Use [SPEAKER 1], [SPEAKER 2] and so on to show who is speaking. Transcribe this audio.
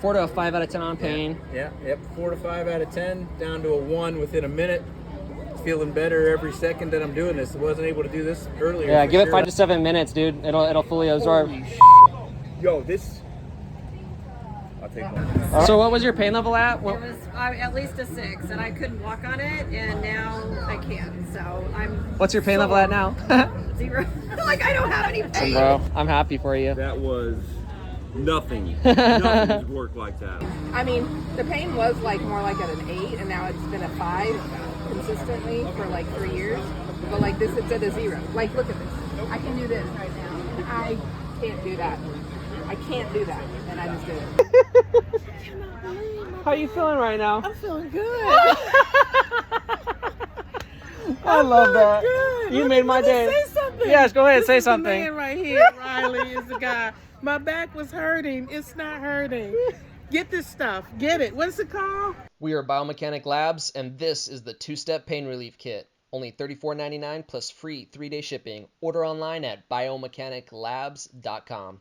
[SPEAKER 1] 4 to a 5 out of 10 on pain.
[SPEAKER 2] Yeah, yep. 4 to 5 out of 10, down to a 1 within a minute. Feeling better every second that I'm doing this. I wasn't able to do this earlier.
[SPEAKER 1] Yeah, give it 5 to 7 minutes, dude. It'll fully absorb.
[SPEAKER 2] Holy Yo, this. I'll take one.
[SPEAKER 1] So what was your pain level at?
[SPEAKER 3] It was at least a 6, and I couldn't walk on it, and now I can. So I'm.
[SPEAKER 1] What's your pain level at now?
[SPEAKER 3] 0. Like I don't have any pain.
[SPEAKER 1] Bro, I'm happy for you.
[SPEAKER 4] That was nothing. Nothing's worked like that.
[SPEAKER 5] I mean, the pain was like more like at an 8, and now it's been a 5 consistently for like 3 years. But like this, it's at a 0. Like, look at this. I can do this right now. I can't do that. I can't do that, and I just did it.
[SPEAKER 1] How you feeling right now?
[SPEAKER 6] I'm feeling good.
[SPEAKER 1] I love that.
[SPEAKER 6] Good.
[SPEAKER 1] You made my day.
[SPEAKER 6] Say something.
[SPEAKER 1] Yes, go ahead,
[SPEAKER 6] This
[SPEAKER 1] say
[SPEAKER 6] is the
[SPEAKER 1] something.
[SPEAKER 6] man right here, Riley, is the guy. My back was hurting. It's not hurting. Get this stuff. Get it. What's it called?
[SPEAKER 1] We are Biomechanic Labs, and this is the 2-step pain relief kit. Only $34.99 plus free 3-day shipping. Order online at biomechaniclabs.com.